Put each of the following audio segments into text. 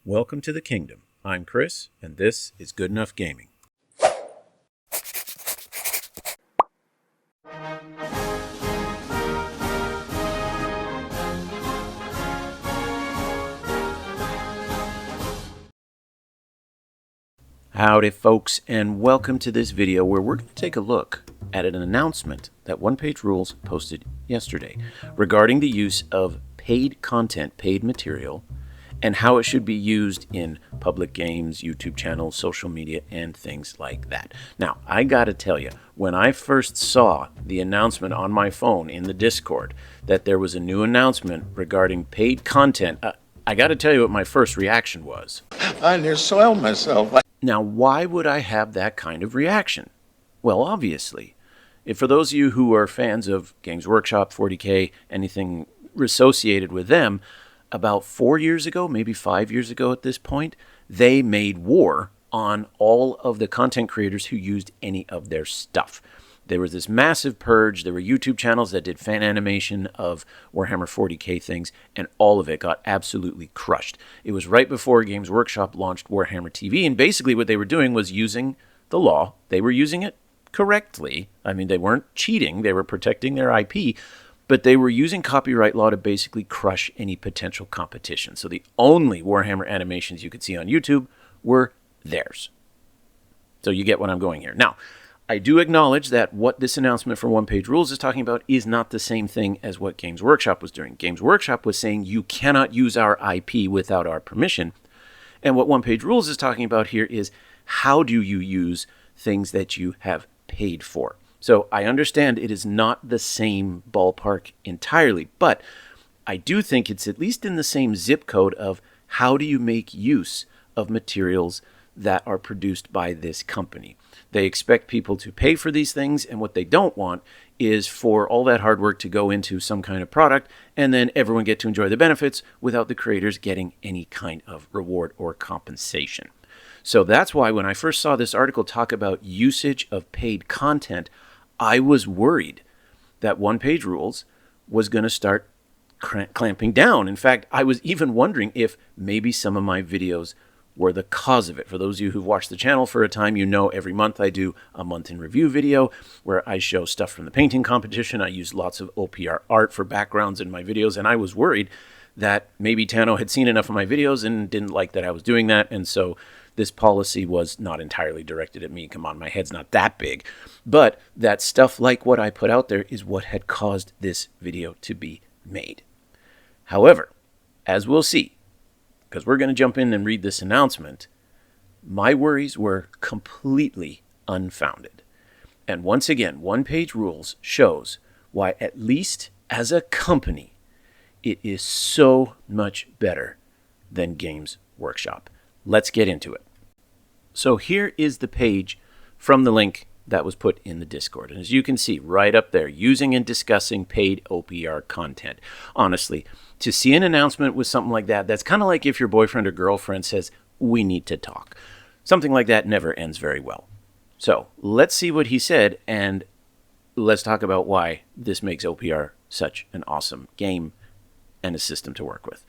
Welcome to the kingdom. I'm Chris, and this is Good Enough Gaming. Howdy folks, and welcome to this video where we're going to take a look at an announcement that One Page Rules posted yesterday regarding the use of paid content, paid material, and how it should be used in public games, YouTube channels, social media, and things like that. Now, I gotta tell you, when I first saw the announcement on my phone in the Discord that there was a new announcement regarding paid content, I gotta tell you what my first reaction was. I near soiled myself. Now, why would I have that kind of reaction? Well, obviously, for those of you who are fans of Games Workshop, 40K, anything associated with them, about 4 years ago, maybe 5 years ago at this point, they made war on all of the content creators who used any of their stuff. There was this massive purge. There were YouTube channels that did fan animation of Warhammer 40K things, and all of it got absolutely crushed. It was right before Games Workshop launched Warhammer TV, and basically what they were doing was using the law. They were using it correctly. I mean, they weren't cheating. They were protecting their IP, but they were using copyright law to basically crush any potential competition. So the only Warhammer animations you could see on YouTube were theirs. So you get what I'm going here. Now, I do acknowledge that what this announcement for One Page Rules is talking about is not the same thing as what Games Workshop was doing. Games Workshop was saying you cannot use our IP without our permission. And what One Page Rules is talking about here is how do you use things that you have paid for. So I understand it is not the same ballpark entirely, but I do think it's at least in the same zip code of how do you make use of materials that are produced by this company. They expect people to pay for these things, and what they don't want is for all that hard work to go into some kind of product and then everyone get to enjoy the benefits without the creators getting any kind of reward or compensation. So that's why when I first saw this article talk about usage of paid content, I was worried that One Page Rules was going to start clamping down. In fact, I was even wondering if maybe some of my videos were the cause of it. For those of you who've watched the channel for a time, you know every month I do a month in review video where I show stuff from the painting competition. I use lots of OPR art for backgrounds in my videos, and I was worried that maybe Tano had seen enough of my videos and didn't like that I was doing that, and so this policy was not entirely directed at me. Come on, my head's not that big. But that stuff like what I put out there is what had caused this video to be made. However, as we'll see, because we're going to jump in and read this announcement, my worries were completely unfounded. And once again, One Page Rules shows why, at least as a company, it is so much better than Games Workshop. Let's get into it. So here is the page from the link that was put in the Discord. And as you can see right up there, using and discussing paid OPR content. Honestly, to see an announcement with something like that, that's kind of like if your boyfriend or girlfriend says, we need to talk. Something like that never ends very well. So let's see what he said, and let's talk about why this makes OPR such an awesome game and a system to work with.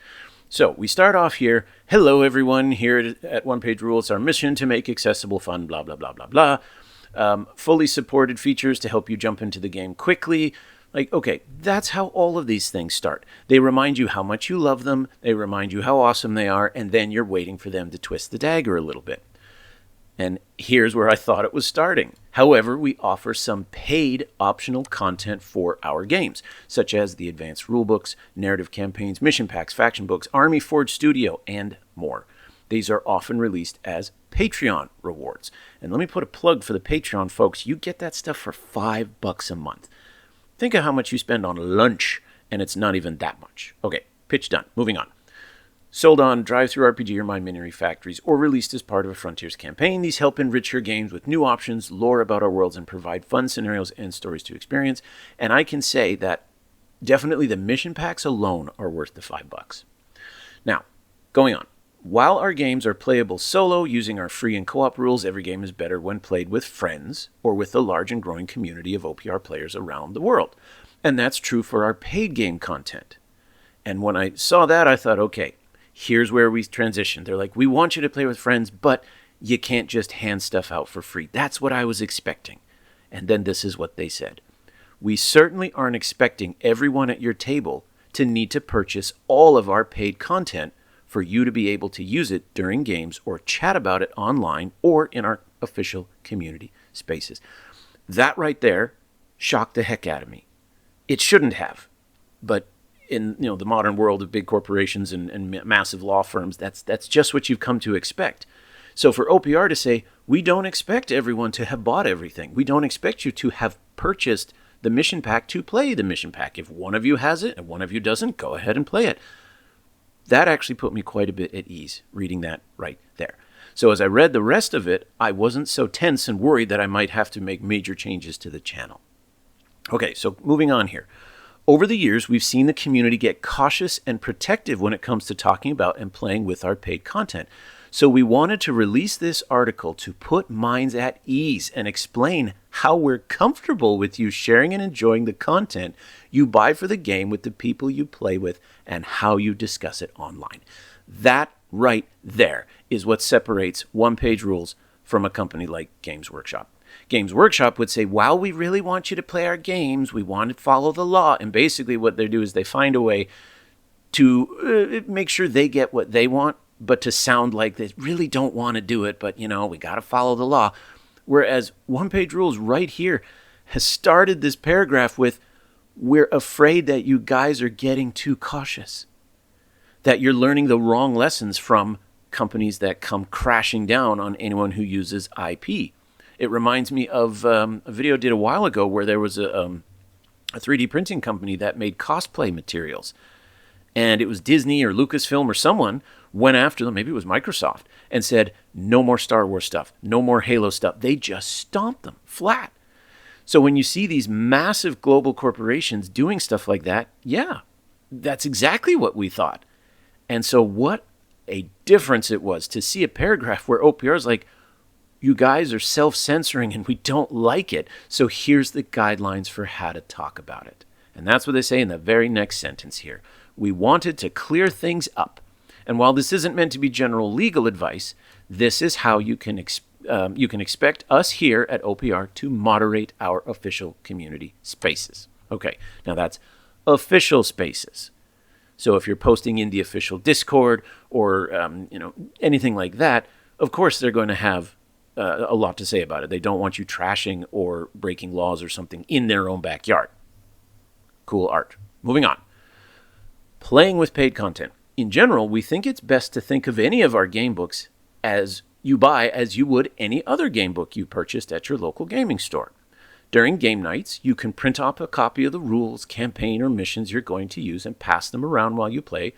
So we start off here. Hello, everyone. Here at One Page Rules, our mission to make accessible fun, blah, blah, blah, blah, blah. Fully supported features to help you jump into the game quickly. Like, okay, that's how all of these things start. They remind you how much you love them. They remind you how awesome they are. And then you're waiting for them to twist the dagger a little bit. And here's where I thought it was starting. However, we offer some paid optional content for our games, such as the advanced rulebooks, narrative campaigns, mission packs, faction books, Army Forge Studio, and more. These are often released as Patreon rewards. And let me put a plug for the Patreon, folks. You get that stuff for $5 a month. Think of how much you spend on lunch, and it's not even that much. Okay, pitch done. Moving on. Sold on Drive-Thru RPG or My Mini Factories, or released as part of a Frontiers campaign, these help enrich your games with new options, lore about our worlds, and provide fun scenarios and stories to experience. And I can say that definitely the mission packs alone are worth the $5. Now, going on. While our games are playable solo using our free and co-op rules, every game is better when played with friends or with the large and growing community of OPR players around the world. And that's true for our paid game content. And when I saw that, I thought, okay, here's where we transition. They're like, we want you to play with friends, but you can't just hand stuff out for free. That's what I was expecting. And then this is what they said. We certainly aren't expecting everyone at your table to need to purchase all of our paid content for you to be able to use it during games or chat about it online or in our official community spaces. That right there shocked the heck out of me. It shouldn't have, but in the modern world of big corporations and massive law firms, that's just what you've come to expect. So for OPR to say, we don't expect everyone to have bought everything. We don't expect you to have purchased the mission pack to play the mission pack. If one of you has it and one of you doesn't, go ahead and play it. That actually put me quite a bit at ease, reading that right there. So as I read the rest of it, I wasn't so tense and worried that I might have to make major changes to the channel. Okay, so moving on here. Over the years, we've seen the community get cautious and protective when it comes to talking about and playing with our paid content. So we wanted to release this article to put minds at ease and explain how we're comfortable with you sharing and enjoying the content you buy for the game with the people you play with and how you discuss it online. That right there is what separates one-page rules from a company like Games Workshop. Games Workshop would say, while we really want you to play our games, we want to follow the law. And basically what they do is they find a way to make sure they get what they want, but to sound like they really don't want to do it, but we got to follow the law. Whereas One Page Rules right here has started this paragraph with, we're afraid that you guys are getting too cautious, that you're learning the wrong lessons from companies that come crashing down on anyone who uses IP. It reminds me of a video I did a while ago where there was a 3D printing company that made cosplay materials. And it was Disney or Lucasfilm or someone went after them, maybe it was Microsoft, and said, no more Star Wars stuff, no more Halo stuff. They just stomped them flat. So when you see these massive global corporations doing stuff like that, yeah, that's exactly what we thought. And so what a difference it was to see a paragraph where OPR is like, you guys are self-censoring and we don't like it. So here's the guidelines for how to talk about it. And that's what they say in the very next sentence here. We wanted to clear things up. And while this isn't meant to be general legal advice, this is how you can expect us here at OPR to moderate our official community spaces. Okay, now that's official spaces. So if you're posting in the official Discord or anything like that, of course they're going to have a lot to say about it. They don't want you trashing or breaking laws or something in their own backyard. Cool art. Moving on. Playing with paid content. In general, we think it's best to think of any of our game books as you would any other game book you purchased at your local gaming store. During game nights, you can print off a copy of the rules, campaign, or missions you're going to use and pass them around while you play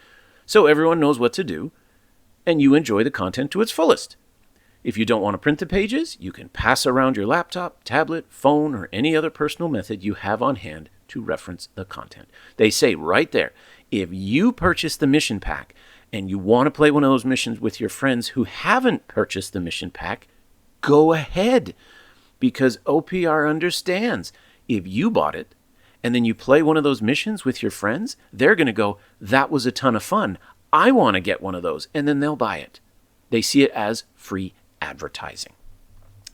so everyone knows what to do and you enjoy the content to its fullest. If you don't want to print the pages, you can pass around your laptop, tablet, phone, or any other personal method you have on hand to reference the content. They say right there, if you purchase the mission pack and you want to play one of those missions with your friends who haven't purchased the mission pack, go ahead. Because OPR understands if you bought it and then you play one of those missions with your friends, they're going to go, that was a ton of fun. I want to get one of those. And then they'll buy it. They see it as free advertising.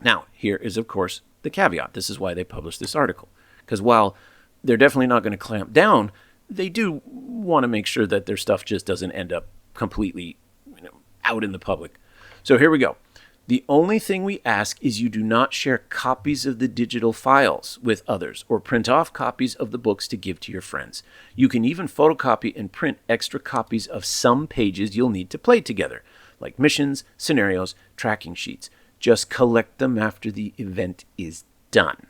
Now, here is, of course, the caveat. This is why they published this article. Because while they're definitely not going to clamp down, they do want to make sure that their stuff just doesn't end up completely out in the public. So here we go. The only thing we ask is you do not share copies of the digital files with others or print off copies of the books to give to your friends. You can even photocopy and print extra copies of some pages you'll need to play together, like missions, scenarios, tracking sheets. Just collect them after the event is done.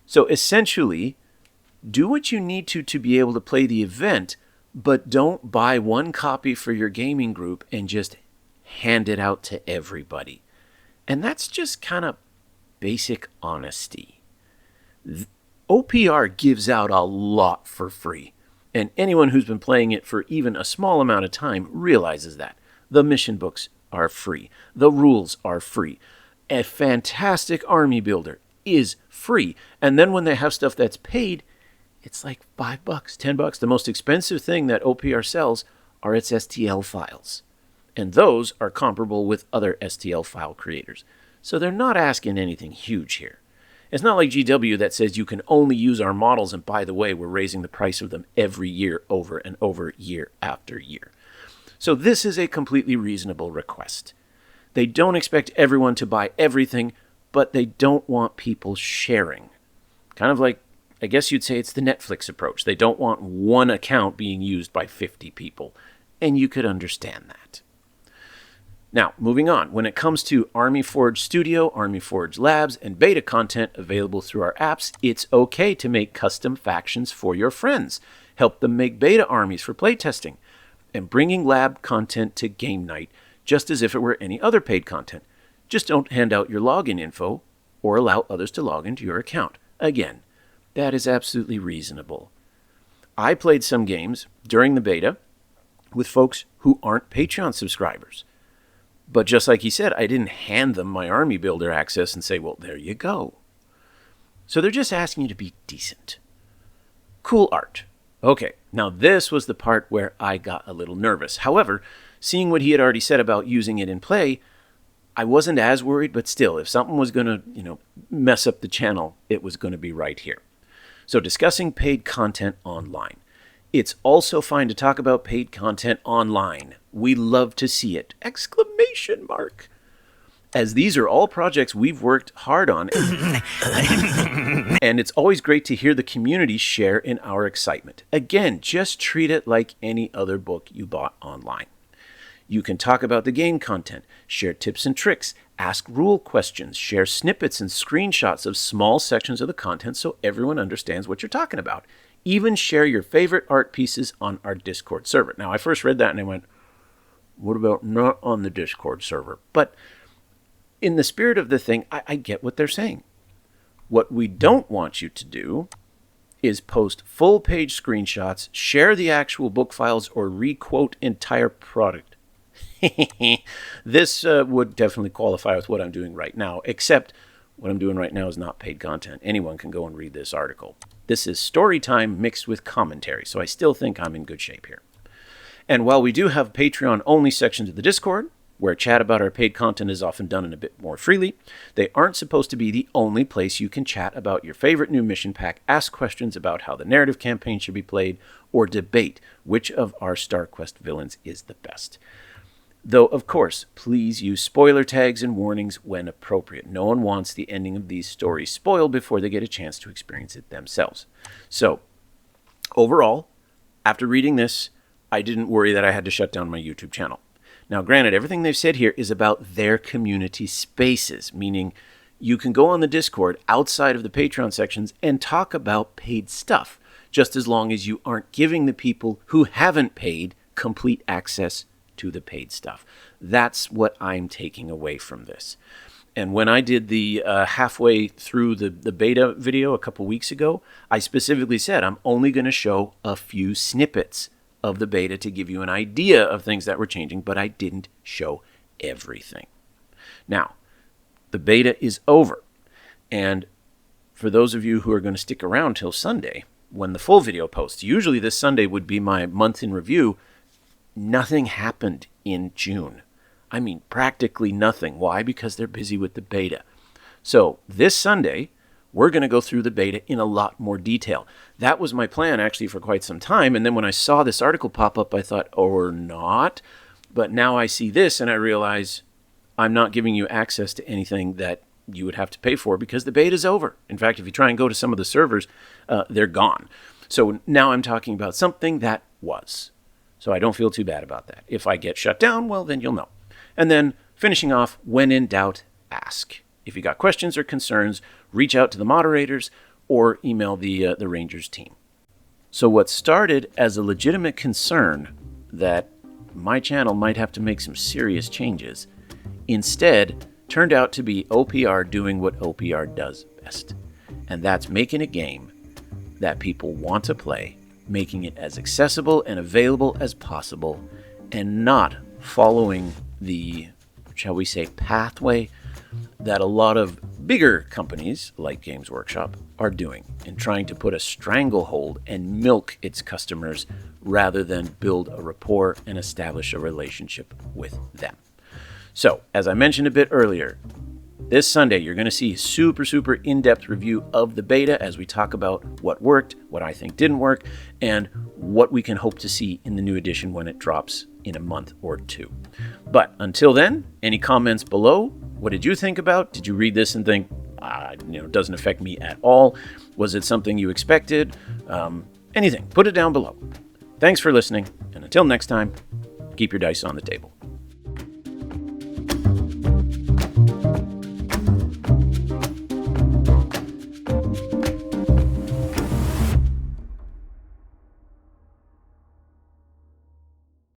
So essentially, do what you need to be able to play the event, but don't buy one copy for your gaming group and just hand it out to everybody. And that's just kind of basic honesty. OPR gives out a lot for free, and anyone who's been playing it for even a small amount of time realizes that. The mission books are free. The rules are free. A fantastic army builder is free. And then when they have stuff that's paid, it's like $5, $10. The most expensive thing that OPR sells are its STL files. And those are comparable with other STL file creators. So they're not asking anything huge here. It's not like GW that says you can only use our models, and by the way, we're raising the price of them every year over and over, year after year. So this is a completely reasonable request. They don't expect everyone to buy everything, but they don't want people sharing. Kind of like, I guess you'd say it's the Netflix approach. They don't want one account being used by 50 people, and you could understand that. Now, moving on, when it comes to Army Forge Studio, Army Forge Labs, and beta content available through our apps, it's okay to make custom factions for your friends, help them make beta armies for playtesting, and bringing lab content to game night just as if it were any other paid content. Just don't hand out your login info or allow others to log into your account. Again, that is absolutely reasonable. I played some games during the beta with folks who aren't Patreon subscribers. But just like he said, I didn't hand them my Army Builder access and say, well, there you go. So they're just asking you to be decent. Cool art. Okay, now this was the part where I got a little nervous. However, seeing what he had already said about using it in play, I wasn't as worried, but still, if something was going to, mess up the channel, it was going to be right here. So discussing paid content online. It's also fine to talk about paid content online. We love to see it! ! As these are all projects we've worked hard on, and it's always great to hear the community share in our excitement. Again, just treat it like any other book you bought online. You can talk about the game content, share tips and tricks, ask rule questions, share snippets and screenshots of small sections of the content so everyone understands what you're talking about. Even share your favorite art pieces on our Discord server. Now, I first read that and I went, what about not on the Discord server? But in the spirit of the thing, I get what they're saying. What we don't want you to do is post full-page screenshots, share the actual book files, or re-quote entire product. This would definitely qualify with what I'm doing right now, except what I'm doing right now is not paid content. Anyone can go and read this article. This is story time mixed with commentary, so I still think I'm in good shape here. And while we do have Patreon-only sections of the Discord, where chat about our paid content is often done in a bit more freely, they aren't supposed to be the only place you can chat about your favorite new mission pack, ask questions about how the narrative campaign should be played, or debate which of our StarQuest villains is the best. Though, of course, please use spoiler tags and warnings when appropriate. No one wants the ending of these stories spoiled before they get a chance to experience it themselves. So, overall, after reading this, I didn't worry that I had to shut down my YouTube channel. Now, granted, everything they've said here is about their community spaces, meaning you can go on the Discord outside of the Patreon sections and talk about paid stuff, just as long as you aren't giving the people who haven't paid complete access to the paid stuff. That's what I'm taking away from this. And when I did the halfway through the beta video a couple weeks ago, I specifically said I'm only going to show a few snippets of the beta to give you an idea of things that were changing, but I didn't show everything. Now, the beta is over. And for those of you who are going to stick around till Sunday, when the full video posts, usually this Sunday would be my month in review, nothing happened in June. I mean, practically nothing. Why? Because they're busy with the beta. So this Sunday, we're going to go through the beta in a lot more detail. That was my plan actually for quite some time. And then when I saw this article pop up, I thought, or not. But now I see this and I realize I'm not giving you access to anything that you would have to pay for because the beta is over. In fact, if you try and go to some of the servers, they're gone. So now I'm talking about something that was. So I don't feel too bad about that. If I get shut down, well, then you'll know. And then finishing off, when in doubt, ask. If you got questions or concerns, reach out to the moderators or email the Rangers team. So what started as a legitimate concern that my channel might have to make some serious changes, instead turned out to be OPR doing what OPR does best. And that's making a game that people want to play, making it as accessible and available as possible, and not following the, shall we say, pathway that a lot of bigger companies like Games Workshop are doing in trying to put a stranglehold and milk its customers rather than build a rapport and establish a relationship with them. So, as I mentioned a bit earlier, this Sunday you're going to see a super in-depth review of the beta as we talk about what worked, what I think didn't work, and what we can hope to see in the new edition when it drops in a month or two. But until then, any comments below? What did you think about? Did you read this and think, it doesn't affect me at all? Was it something you expected? Anything, put it down below. Thanks for listening, and until next time, keep your dice on the table.